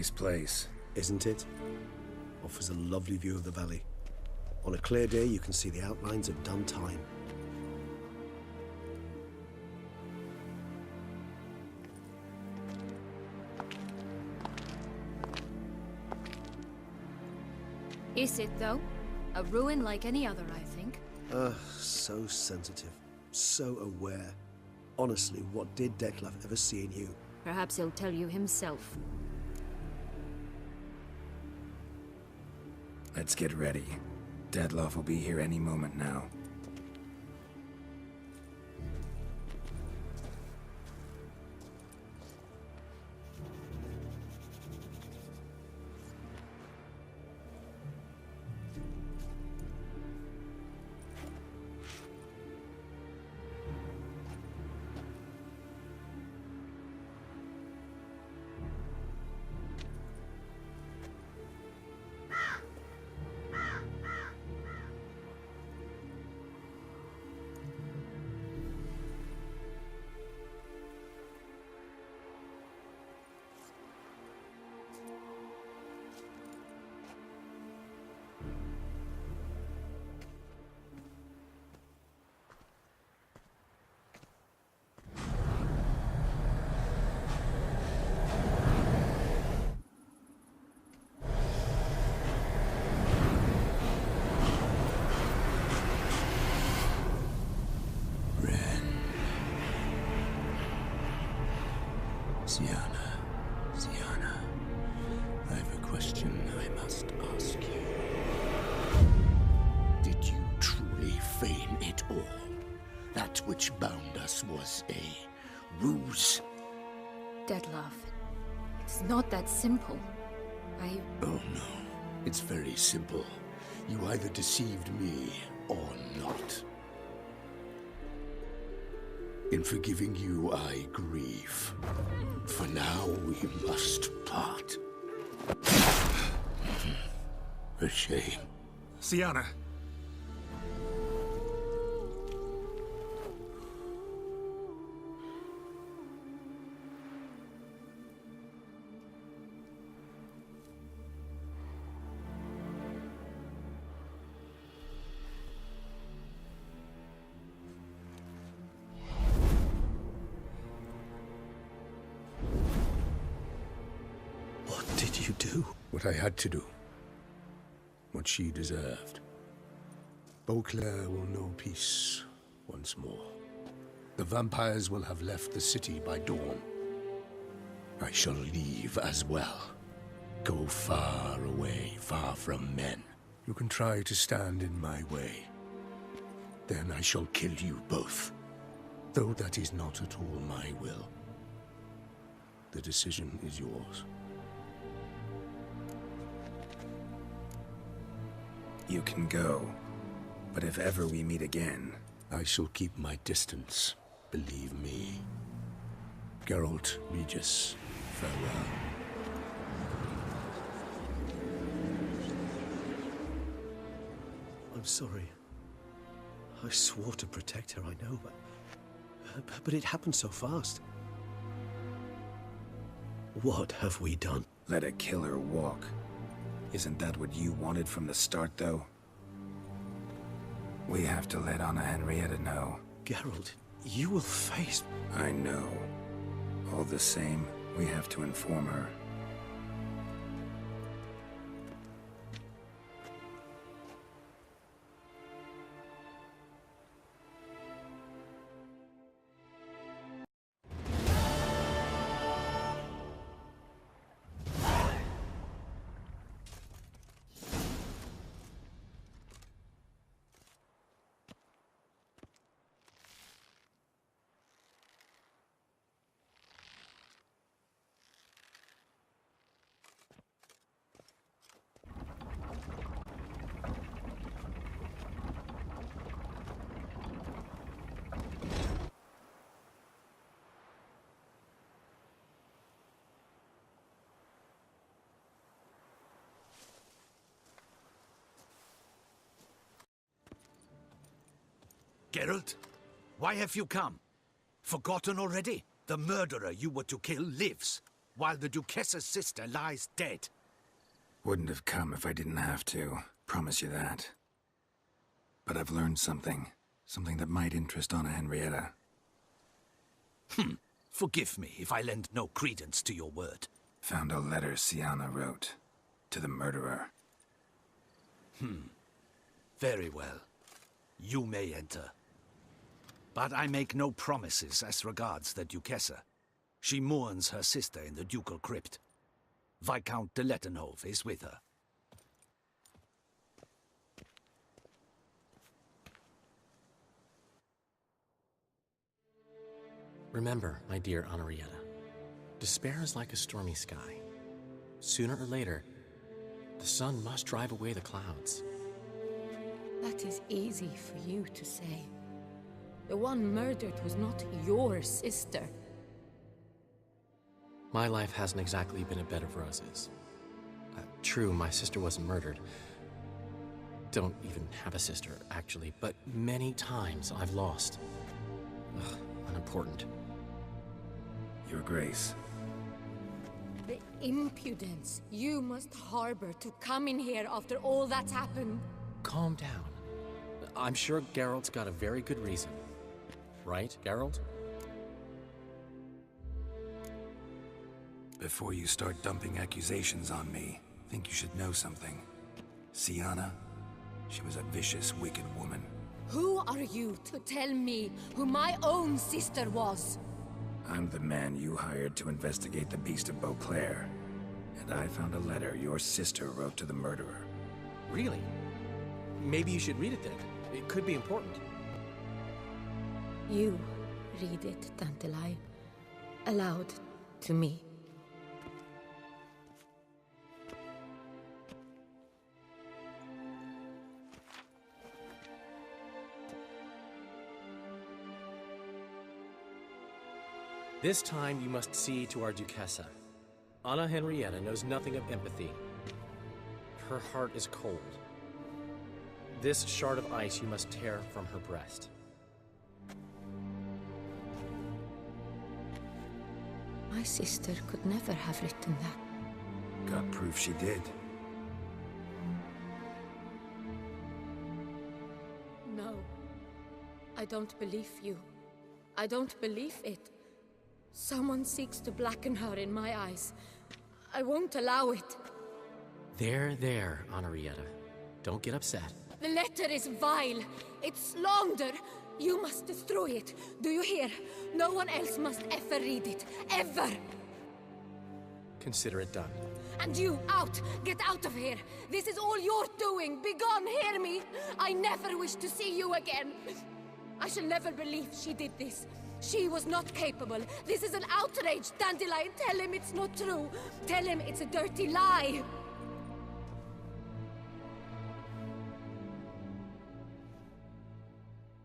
Nice place. Isn't it? Offers a lovely view of the valley. On a clear day, you can see the outlines of done time. Is it, though? A ruin like any other, I think. So sensitive. So aware. Honestly, what did Detlef ever see in you? Perhaps he'll tell you himself. Let's get ready. Detlef will be here any moment now. Sienna, I have a question I must ask you. Did you truly feign it all? That which bound us was a ruse? Detlef, it's not that simple. Oh no, it's very simple. You either deceived me or not. In forgiving you, I grieve. For now, we must part. A shame. Sienna! You do? What I had to do. What she deserved. Beauclair will know peace once more. The vampires will have left the city by dawn. I shall leave as well. Go far away, far from men. You can try to stand in my way. Then I shall kill you both. Though that is not at all my will. The decision is yours. You can go, but if ever we meet again... I shall keep my distance, believe me. Geralt, Regis, farewell. I'm sorry. I swore to protect her, I know, but it happened so fast. What have we done? Let a killer walk. Isn't that what you wanted from the start, though? We have to let Anna Henrietta know. Geralt, you will face... I know. All the same, we have to inform her. Geralt, why have you come? Forgotten already? The murderer you were to kill lives. while the Duchessa's sister lies dead. Wouldn't have come if I didn't have to. Promise you that. But I've learned something. Something that might interest Anna Henrietta. Forgive me if I lend no credence to your word. Found a letter Sienna wrote. To the murderer. Very well. You may enter. But I make no promises as regards the Duchessa. She mourns her sister in the ducal crypt. Viscount de Lettenhove is with her. Remember, my dear Henrietta, despair is like a stormy sky. Sooner or later, the sun must drive away the clouds. That is easy for you to say. The one murdered was not your sister. My life hasn't exactly been a bed of roses. True, my sister wasn't murdered. Don't even have a sister, actually, but many times I've lost. Ugh, unimportant. Your Grace. The impudence you must harbor to come in here after all that's happened. Calm down. I'm sure Geralt's got a very good reason. Right, Geralt? Before you start dumping accusations on me, I think you should know something. Sienna, she was a vicious, wicked woman. Who are you to tell me who my own sister was? I'm the man you hired to investigate the Beast of Beauclair. And I found a letter your sister wrote to the murderer. Really? Maybe you should read it then. It could be important. You read it, Dandelion, aloud to me. This time you must see to our Duchessa. Anna Henrietta knows nothing of empathy. Her heart is cold. This shard of ice you must tear from her breast. My sister could never have written that. Got proof she did. No. I don't believe you. I don't believe it. Someone seeks to blacken her in my eyes. I won't allow it. There, Henrietta. Don't get upset. The letter is vile. It's slander. You must destroy it. Do you hear? No one else must ever read it. Ever! Consider it done. And you, out! Get out of here! This is all you're doing! Begone, hear me! I never wish to see you again! I shall never believe she did this. She was not capable. This is an outrage, Dandelion. Tell him it's not true. Tell him it's a dirty lie.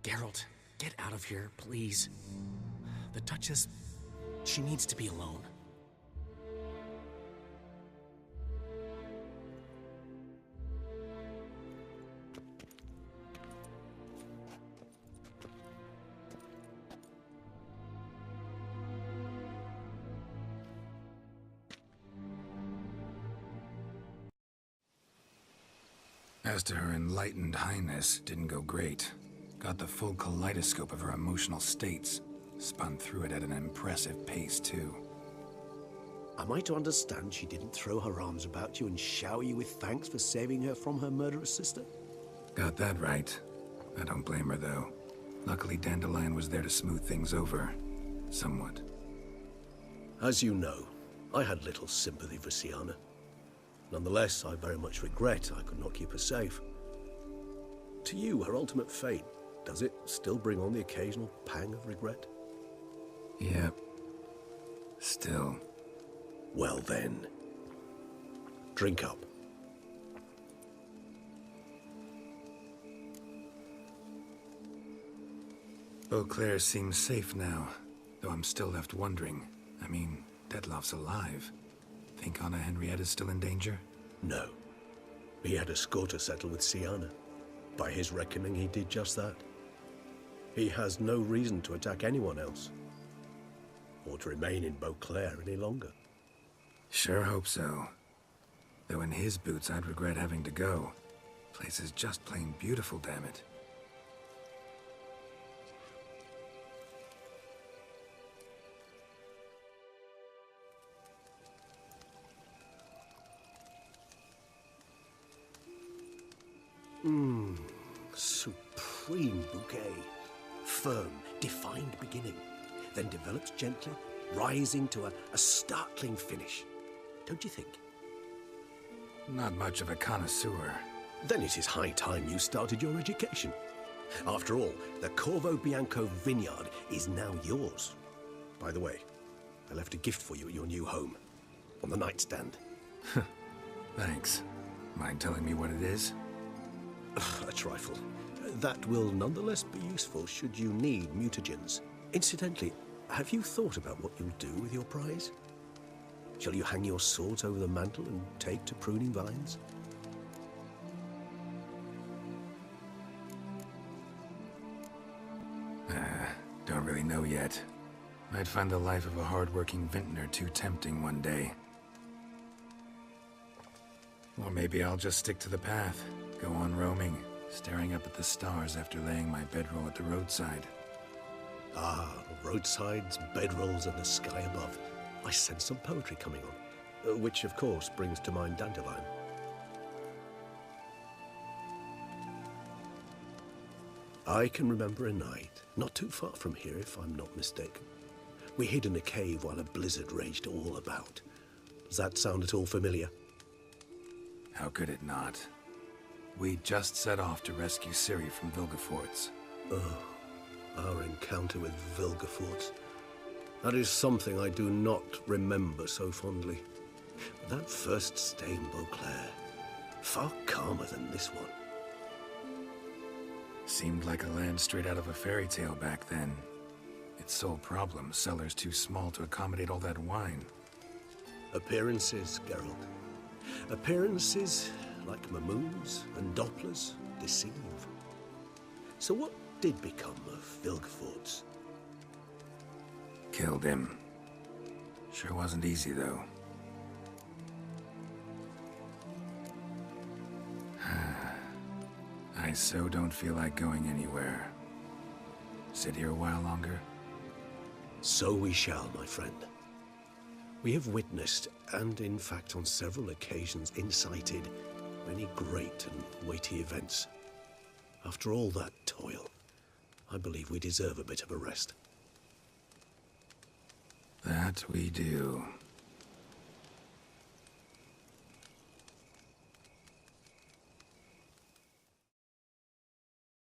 Geralt, get out of here, please. The Duchess, she needs to be alone. As to her enlightened highness, didn't go great. Got the full kaleidoscope of her emotional states. Spun through it at an impressive pace, too. Am I to understand she didn't throw her arms about you and shower you with thanks for saving her from her murderous sister? Got that right. I don't blame her, though. Luckily, Dandelion was there to smooth things over. Somewhat. As you know, I had little sympathy for Sienna. Nonetheless, I very much regret I could not keep her safe. To you, her ultimate fate, does it still bring on the occasional pang of regret? Yep. Still. Well then, drink up. Beauclair seems safe now, though I'm still left wondering. I mean, Detloff's alive. Think Anna Henrietta's still in danger? No. He had a score to settle with Sienna. By his reckoning, he did just that. He has no reason to attack anyone else, or to remain in Beauclair any longer. Sure hope so. Though in his boots, I'd regret having to go. Place is just plain beautiful, damn it. Supreme bouquet. Firm, defined beginning, then develops gently, rising to a startling finish. Don't you think? Not much of a connoisseur. Then it is high time you started your education. After all, the Corvo Bianco vineyard is now yours. By the way, I left a gift for you at your new home, on the nightstand. Thanks. Mind telling me what it is? A trifle. That will nonetheless be useful should you need mutagens. Incidentally, have you thought about what you'll do with your prize? Shall you hang your swords over the mantle and take to pruning vines? Don't really know yet. Might find the life of a hard-working vintner too tempting one day. Or maybe I'll just stick to the path, go on roaming, staring up at the stars after laying my bedroll at the roadside. Ah, roadsides, bedrolls, and the sky above. I sense some poetry coming on, which of course brings to mind Dandelion. I can remember a night, not too far from here if I'm not mistaken. We hid in a cave while a blizzard raged all about. Does that sound at all familiar? How could it not? We just set off to rescue Ciri from Vilgefortz. Oh, our encounter with Vilgefortz. That is something I do not remember so fondly. But that first stay in Beauclair, far calmer than this one. Seemed like a land straight out of a fairy tale back then. Its sole problem, cellars too small to accommodate all that wine. Appearances, Geralt. Appearances, like Mamoons and Dopplers, deceive. So what did become of Vilgefortz? Killed him. Sure wasn't easy, though. I so don't feel like going anywhere. Sit here a while longer? So we shall, my friend. We have witnessed, and in fact on several occasions incited, many great and weighty events. After all that toil, I believe we deserve a bit of a rest. That we do.